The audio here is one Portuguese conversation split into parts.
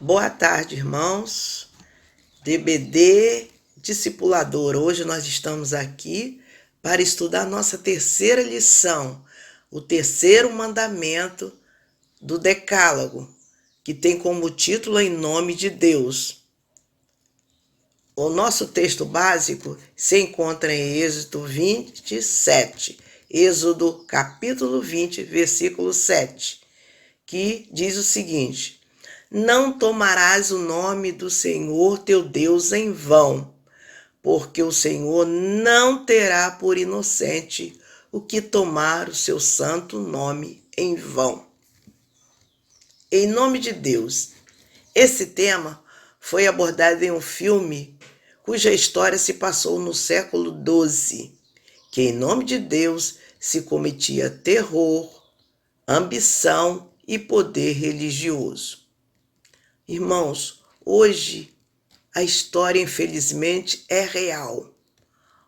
Boa tarde, irmãos. DBD Discipulador. Hoje nós estamos aqui para estudar nossa terceira lição, o terceiro mandamento do Decálogo, que tem como título Em Nome de Deus. O nosso texto básico se encontra em Êxodo 27, Êxodo capítulo 20, versículo 7, que diz o seguinte: Não tomarás o nome do Senhor teu Deus em vão, porque o Senhor não terá por inocente o que tomar o seu santo nome em vão. Em nome de Deus. Esse tema foi abordado em um filme cuja história se passou no século XII, que em nome de Deus se cometia terror, ambição e poder religioso. Irmãos, hoje a história, infelizmente, é real.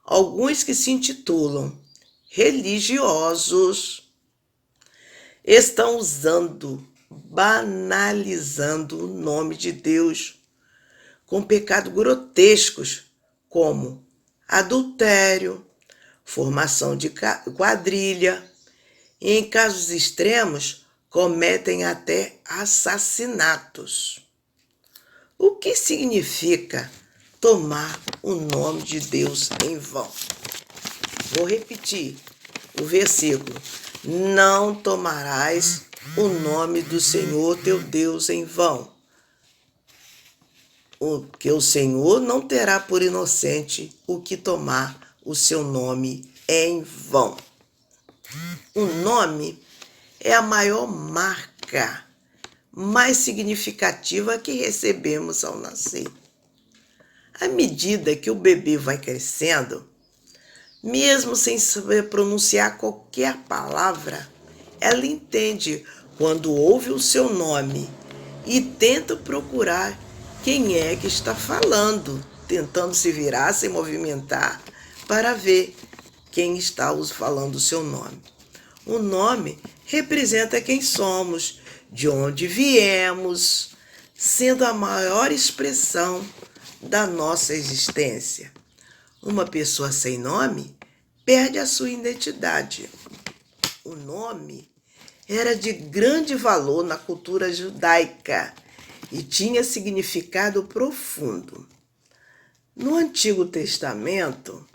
Alguns que se intitulam religiosos estão banalizando o nome de Deus com pecados grotescos como adultério, formação de quadrilha e, em casos extremos, cometem até assassinatos. O que significa tomar o nome de Deus em vão? Vou repetir o versículo. Não tomarás o nome do Senhor teu Deus em vão, porque o Senhor não terá por inocente o que tomar o seu nome em vão. O nome é a maior marca mais significativa que recebemos ao nascer. À medida que o bebê vai crescendo, mesmo sem saber pronunciar qualquer palavra, ela entende quando ouve o seu nome e tenta procurar quem é que está falando, tentando se virar, se movimentar para ver quem está falando o seu nome. O nome representa quem somos, de onde viemos, sendo a maior expressão da nossa existência. Uma pessoa sem nome perde a sua identidade. O nome era de grande valor na cultura judaica e tinha significado profundo. No Antigo Testamento,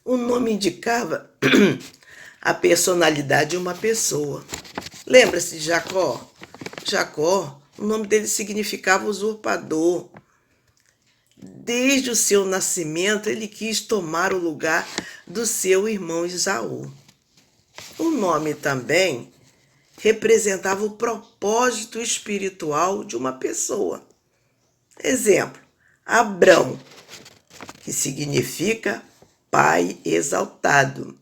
o nome indicava a personalidade de uma pessoa. Lembra-se de Jacó? Jacó, o nome dele significava usurpador. Desde o seu nascimento, ele quis tomar o lugar do seu irmão Esaú. O nome também representava o propósito espiritual de uma pessoa. Exemplo, Abrão, que significa pai exaltado,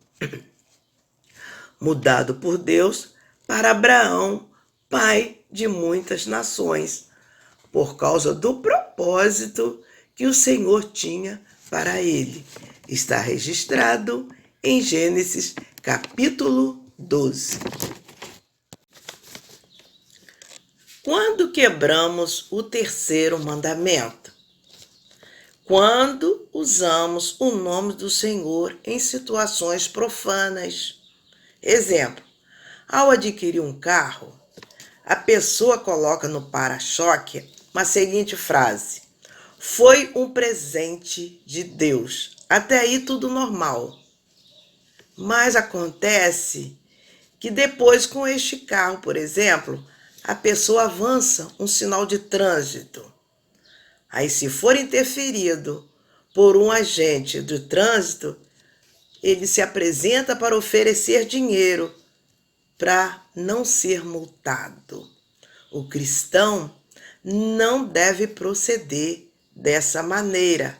mudado por Deus para Abraão, pai de muitas nações, por causa do propósito que o Senhor tinha para ele. Está registrado em Gênesis capítulo 12. Quando quebramos o terceiro mandamento? Quando usamos o nome do Senhor em situações profanas. Exemplo, ao adquirir um carro, a pessoa coloca no para-choque uma seguinte frase: foi um presente de Deus. Até aí tudo normal. Mas acontece que depois, com este carro, por exemplo, a pessoa avança um sinal de trânsito. Aí, se for interferido por um agente do trânsito, ele se apresenta para oferecer dinheiro para não ser multado. O cristão não deve proceder dessa maneira.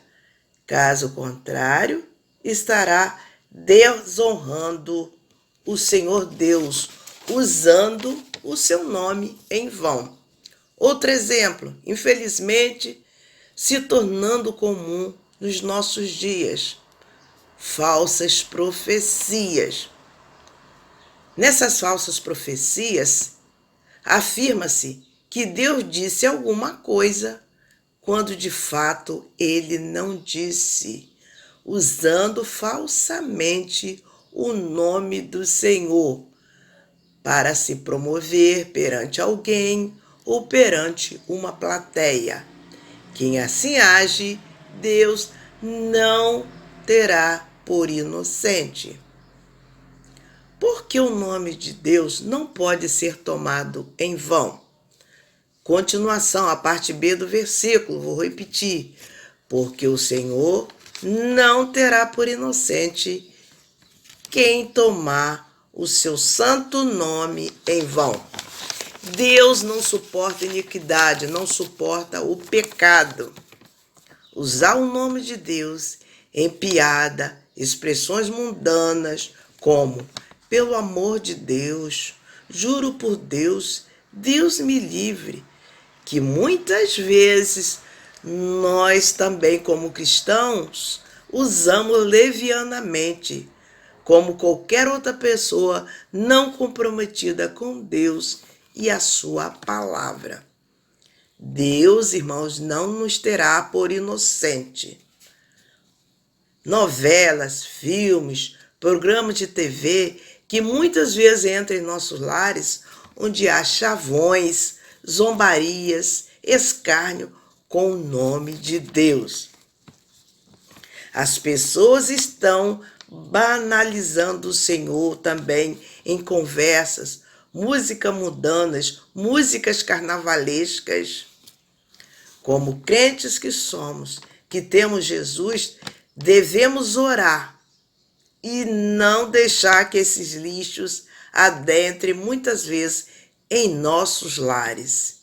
Caso contrário, estará desonrando o Senhor Deus, usando o seu nome em vão. Outro exemplo, infelizmente, se tornando comum nos nossos dias, falsas profecias. Nessas falsas profecias, afirma-se que Deus disse alguma coisa quando de fato ele não disse, usando falsamente o nome do Senhor para se promover perante alguém ou perante uma plateia. Quem assim age, Deus não terá por inocente. Porque o nome de Deus não pode ser tomado em vão. Continuação, a parte B do versículo, vou repetir. Porque o Senhor não terá por inocente quem tomar o seu santo nome em vão. Deus não suporta iniquidade, não suporta o pecado. Usar o nome de Deus em piada, expressões mundanas, como pelo amor de Deus, juro por Deus, Deus me livre, que muitas vezes nós também, como cristãos, usamos levianamente, como qualquer outra pessoa não comprometida com Deus e a sua palavra. Deus, irmãos, não nos terá por inocente. Novelas, filmes, programas de TV que muitas vezes entram em nossos lares, onde há chavões, zombarias, escárnio com o nome de Deus. As pessoas estão banalizando o Senhor também em conversas, músicas mundanas, músicas carnavalescas. Como crentes que somos, que temos Jesus, devemos orar e não deixar que esses lixos adentrem muitas vezes em nossos lares.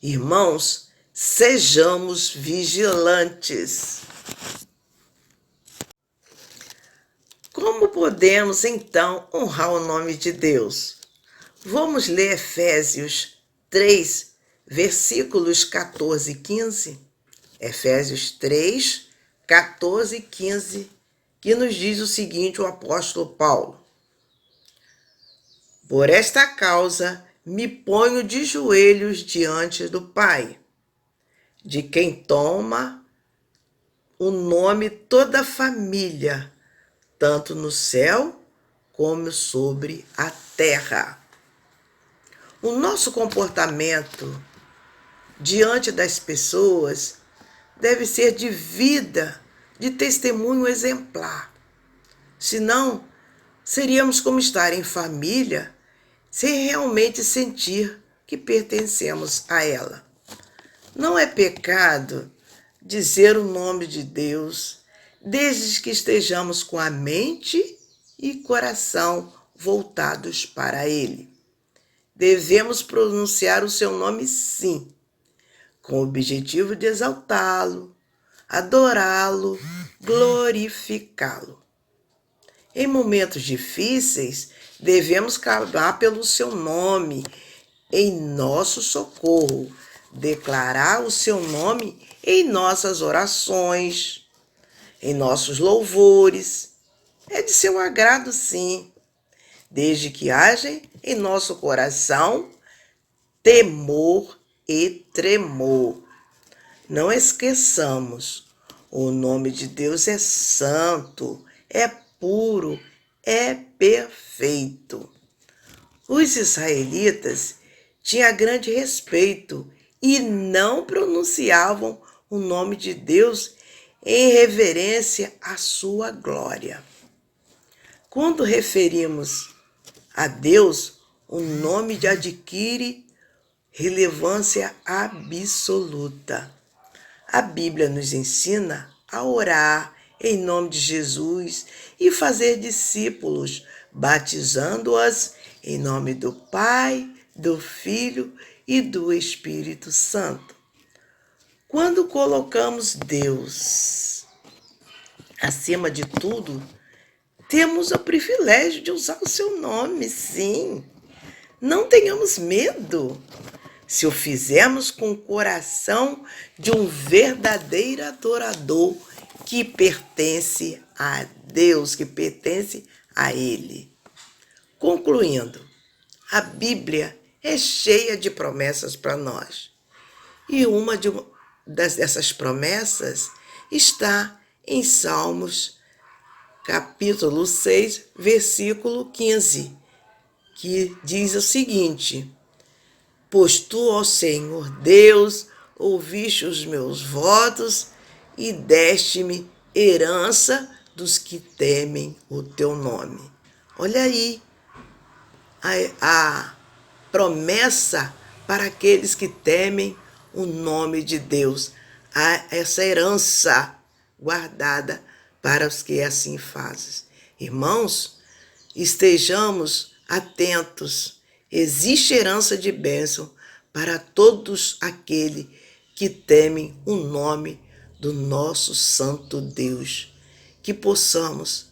Irmãos, sejamos vigilantes. Como podemos, então, honrar o nome de Deus? Vamos ler Efésios 3, versículos 14 e 15. Efésios 3, 14 e 15, que nos diz o seguinte, o apóstolo Paulo. Por esta causa me ponho de joelhos diante do Pai, de quem toma o nome toda a família, tanto no céu como sobre a terra. O nosso comportamento diante das pessoas deve ser de vida, de testemunho exemplar. Senão, seríamos como estar em família sem realmente sentir que pertencemos a ela. Não é pecado dizer o nome de Deus, desde que estejamos com a mente e coração voltados para Ele. Devemos pronunciar o seu nome sim, com o objetivo de exaltá-lo, adorá-lo, glorificá-lo. Em momentos difíceis, devemos clamar pelo seu nome em nosso socorro, declarar o seu nome em nossas orações, em nossos louvores. É de seu agrado, sim, desde que haja em nosso coração temor e tremor. Não esqueçamos, o nome de Deus é santo, é puro, é perfeito. Os israelitas tinham grande respeito e não pronunciavam o nome de Deus em reverência à sua glória. Quando referimos a Deus, o nome adquire relevância absoluta. A Bíblia nos ensina a orar em nome de Jesus e fazer discípulos, batizando-as em nome do Pai, do Filho e do Espírito Santo. Quando colocamos Deus acima de tudo, temos o privilégio de usar o seu nome, sim. Não tenhamos medo. Se o fizermos com o coração de um verdadeiro adorador que pertence a Deus, que pertence a Ele. Concluindo, a Bíblia é cheia de promessas para nós. E dessas promessas está em Salmos, capítulo 6, versículo 15, que diz o seguinte: Pois tu, ó Senhor Deus, ouviste os meus votos e deste-me herança dos que temem o teu nome. Olha aí a promessa para aqueles que temem o nome de Deus. Há essa herança guardada para os que assim fazem. Irmãos, estejamos atentos. Existe herança de bênção para todos aqueles que temem o nome do nosso santo Deus. Que possamos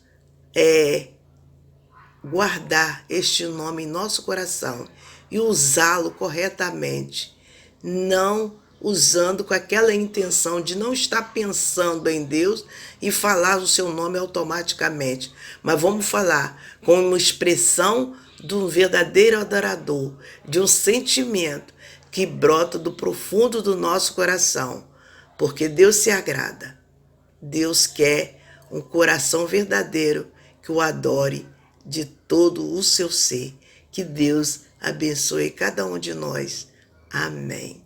guardar este nome em nosso coração e usá-lo corretamente, não usando com aquela intenção de não estar pensando em Deus e falar o seu nome automaticamente, mas vamos falar com uma expressão de um verdadeiro adorador, de um sentimento que brota do profundo do nosso coração, porque Deus se agrada. Deus quer um coração verdadeiro que o adore de todo o seu ser. Que Deus abençoe cada um de nós. Amém.